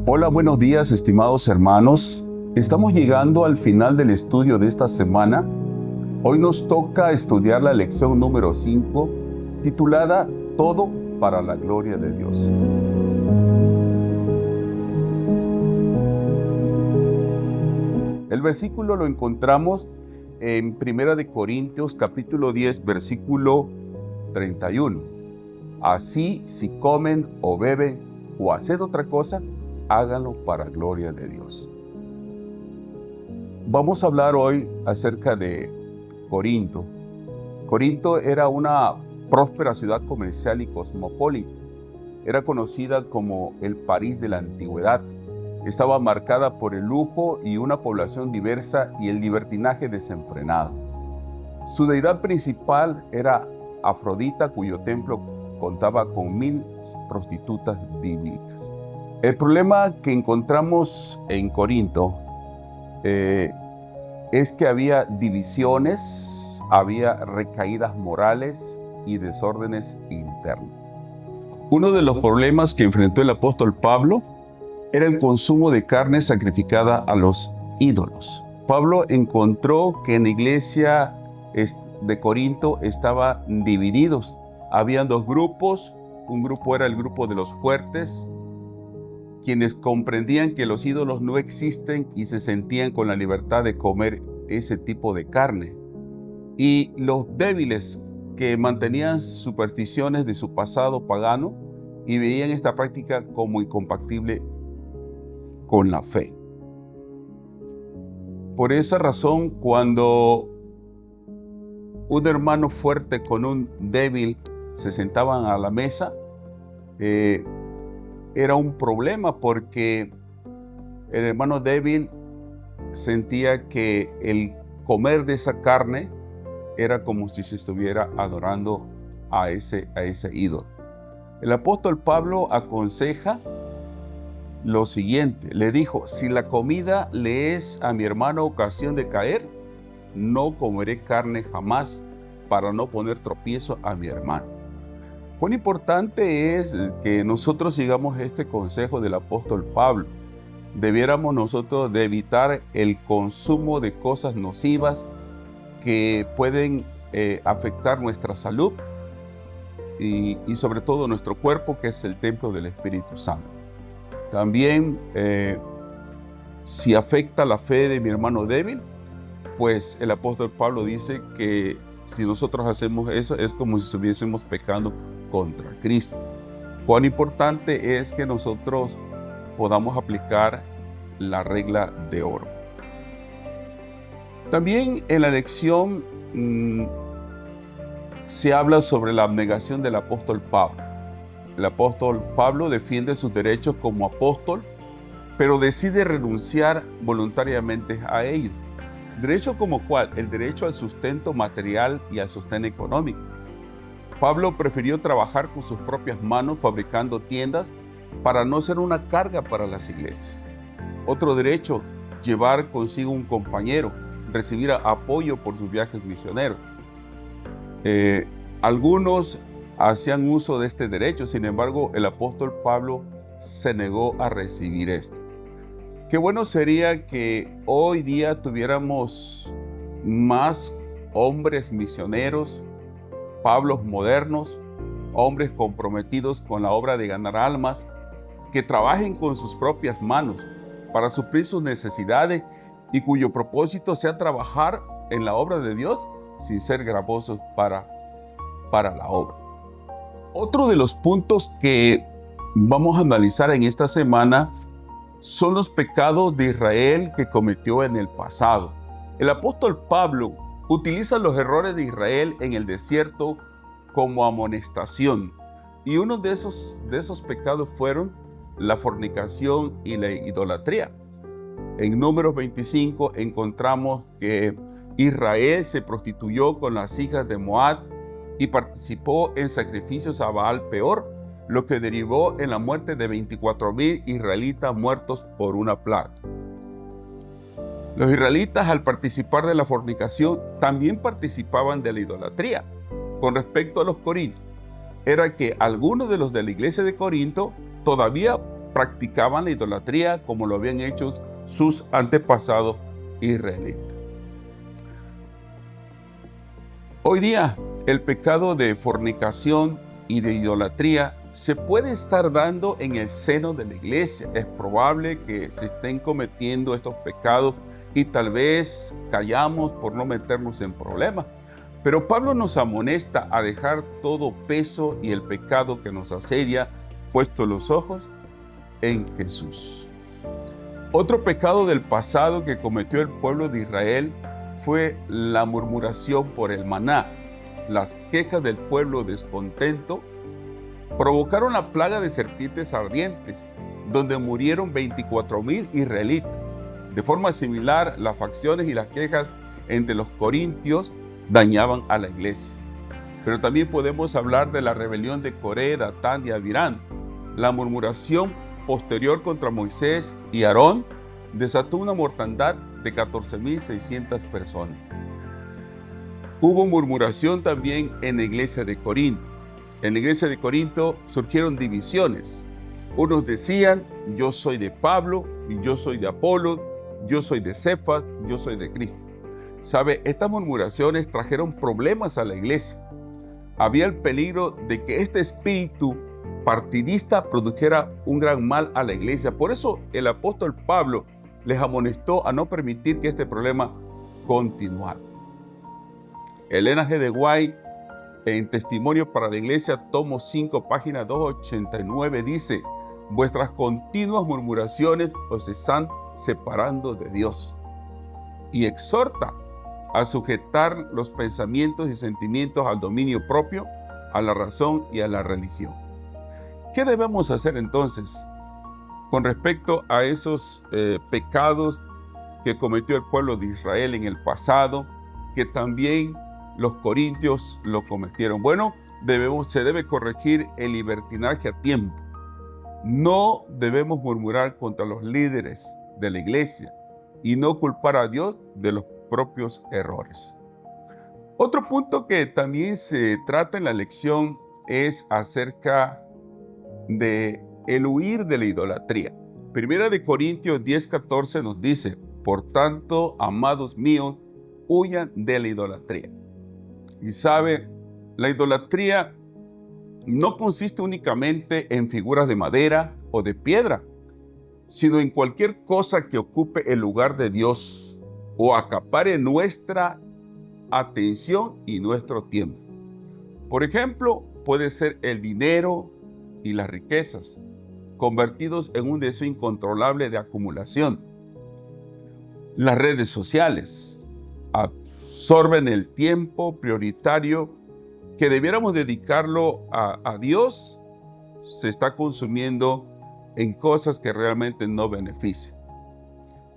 Hola, buenos días, estimados hermanos. Estamos llegando al final del estudio de esta semana. Hoy nos toca estudiar la lección número 5, titulada Todo para la gloria de Dios. El versículo lo encontramos en 1 Corintios capítulo 10, versículo 31. Así, si comen o beben o haced otra cosa, háganlo para gloria de Dios. Vamos a hablar hoy acerca de Corinto. Corinto era una próspera ciudad comercial y cosmopolita. Era conocida como el París de la antigüedad. Estaba marcada por el lujo y una población diversa y el libertinaje desenfrenado. Su deidad principal era Afrodita, cuyo templo contaba con 1000 prostitutas bíblicas. El problema que encontramos en Corinto es que había divisiones, había recaídas morales y desórdenes internos. Uno de los problemas que enfrentó el apóstol Pablo era el consumo de carne sacrificada a los ídolos. Pablo encontró que en la iglesia de Corinto estaban divididos. Habían dos grupos. Un grupo era el grupo de los fuertes, quienes comprendían que los ídolos no existen y se sentían con la libertad de comer ese tipo de carne. Y los débiles, que mantenían supersticiones de su pasado pagano y veían esta práctica como incompatible con la fe. Por esa razón, cuando un hermano fuerte con un débil se sentaban a la mesa, era un problema, porque el hermano débil sentía que el comer de esa carne era como si se estuviera adorando a ese ídolo. El apóstol Pablo aconseja lo siguiente. Le dijo: si la comida le es a mi hermano ocasión de caer, no comeré carne jamás, para no poner tropiezo a mi hermano. Cuán importante es que nosotros sigamos este consejo del apóstol Pablo. Debiéramos nosotros de evitar el consumo de cosas nocivas que pueden afectar nuestra salud y sobre todo nuestro cuerpo, que es el templo del Espíritu Santo. También, si afecta la fe de mi hermano débil, pues el apóstol Pablo dice que si nosotros hacemos eso, es como si estuviésemos pecando contra Cristo. Cuán importante es que nosotros podamos aplicar la regla de oro. También en la lección se habla sobre la abnegación del apóstol Pablo. El apóstol Pablo defiende sus derechos como apóstol, pero decide renunciar voluntariamente a ellos. ¿Derecho como cuál? El derecho al sustento material y al sostén económico. Pablo prefirió trabajar con sus propias manos fabricando tiendas para no ser una carga para las iglesias. Otro derecho: llevar consigo un compañero, recibir apoyo por sus viajes misioneros. Algunos hacían uso de este derecho, sin embargo, el apóstol Pablo se negó a recibir esto. Qué bueno sería que hoy día tuviéramos más hombres misioneros, Pablos modernos, hombres comprometidos con la obra de ganar almas, que trabajen con sus propias manos para suplir sus necesidades y cuyo propósito sea trabajar en la obra de Dios sin ser gravosos para la obra. Otro de los puntos que vamos a analizar en esta semana son los pecados de Israel que cometió en el pasado. El apóstol Pablo utiliza los errores de Israel en el desierto como amonestación, y uno de esos pecados fueron la fornicación y la idolatría. En Números 25 encontramos que Israel se prostituyó con las hijas de Moab y participó en sacrificios a Baal Peor, lo que derivó en la muerte de 24,000 israelitas muertos por una plaga. Los israelitas, al participar de la fornicación, también participaban de la idolatría. Con respecto a los corintios, era que algunos de los de la iglesia de Corinto todavía practicaban la idolatría como lo habían hecho sus antepasados israelitas. Hoy día, el pecado de fornicación y de idolatría se puede estar dando en el seno de la iglesia. Es probable que se estén cometiendo estos pecados y tal vez callamos por no meternos en problemas. Pero Pablo nos amonesta a dejar todo peso y el pecado que nos asedia, puesto los ojos en Jesús. Otro pecado del pasado que cometió el pueblo de Israel fue la murmuración por el maná. Las quejas del pueblo descontento provocaron la plaga de serpientes ardientes, donde murieron 24,000 israelitas. De forma similar, las facciones y las quejas entre los corintios dañaban a la iglesia. Pero también podemos hablar de la rebelión de Coré, Datán y Abirán. La murmuración posterior contra Moisés y Aarón desató una mortandad de 14,600 personas. Hubo murmuración también en la iglesia de Corinto. En la iglesia de Corinto surgieron divisiones. Unos decían, yo soy de Pablo, y yo soy de Apolo, yo soy de Cefas, yo soy de Cristo. ¿Sabe? Estas murmuraciones trajeron problemas a la iglesia. Había el peligro de que este espíritu partidista produjera un gran mal a la iglesia. Por eso el apóstol Pablo les amonestó a no permitir que este problema continuara. Elena G. de White, en Testimonio para la Iglesia, tomo 5, página 289, dice: vuestras continuas murmuraciones os están separando de Dios. Y exhorta a sujetar los pensamientos y sentimientos al dominio propio, a la razón y a la religión. ¿Qué debemos hacer entonces con respecto a esos pecados que cometió el pueblo de Israel en el pasado, que también los corintios lo cometieron? Bueno, se debe corregir el libertinaje a tiempo. No debemos murmurar contra los líderes de la iglesia y no culpar a Dios de los propios errores. Otro punto que también se trata en la lección es acerca de el huir de la idolatría. Primera de Corintios 10:14 nos dice: por tanto, amados míos, huyan de la idolatría. Y sabe, la idolatría no consiste únicamente en figuras de madera o de piedra, sino en cualquier cosa que ocupe el lugar de Dios o acapare nuestra atención y nuestro tiempo. Por ejemplo, puede ser el dinero y las riquezas, convertidos en un deseo incontrolable de acumulación. Las redes sociales absorben el tiempo prioritario que debiéramos dedicarlo a Dios, se está consumiendo en cosas que realmente no benefician.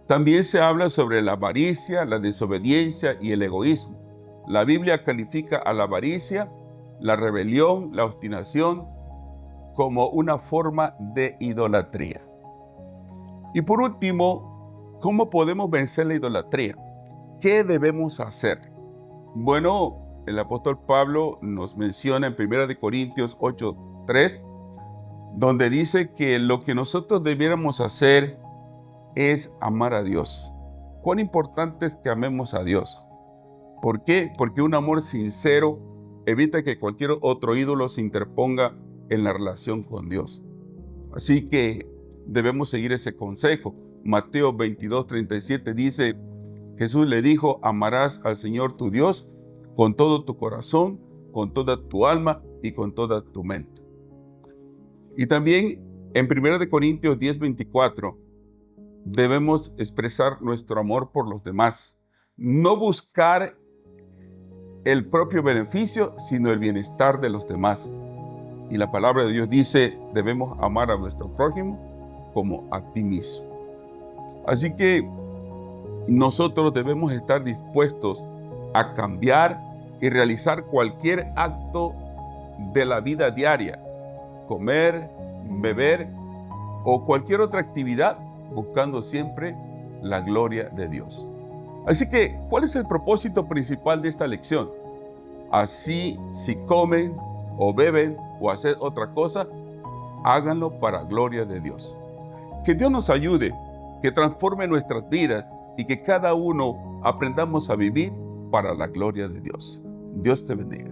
También se habla sobre la avaricia, la desobediencia y el egoísmo. La Biblia califica a la avaricia, la rebelión, la obstinación como una forma de idolatría. Y por último, ¿cómo podemos vencer la idolatría? ¿Qué debemos hacer? Bueno, el apóstol Pablo nos menciona en 1 Corintios 8:3, donde dice que lo que nosotros debiéramos hacer es amar a Dios. ¿Cuán importante es que amemos a Dios? ¿Por qué? Porque un amor sincero evita que cualquier otro ídolo se interponga en la relación con Dios. Así que debemos seguir ese consejo. Mateo 22:37 dice: Jesús le dijo: amarás al Señor tu Dios con todo tu corazón, con toda tu alma y con toda tu mente. Y también en 1 Corintios 10:24 debemos expresar nuestro amor por los demás. No buscar el propio beneficio, sino el bienestar de los demás. Y la palabra de Dios dice: debemos amar a nuestro prójimo como a ti mismo. Así que nosotros debemos estar dispuestos a cambiar y realizar cualquier acto de la vida diaria, comer, beber o cualquier otra actividad, buscando siempre la gloria de Dios. Así que, ¿cuál es el propósito principal de esta lección? Así, si comen o beben o hacen otra cosa, háganlo para gloria de Dios. Que Dios nos ayude, que transforme nuestras vidas y que cada uno aprendamos a vivir para la gloria de Dios. Dios te bendiga.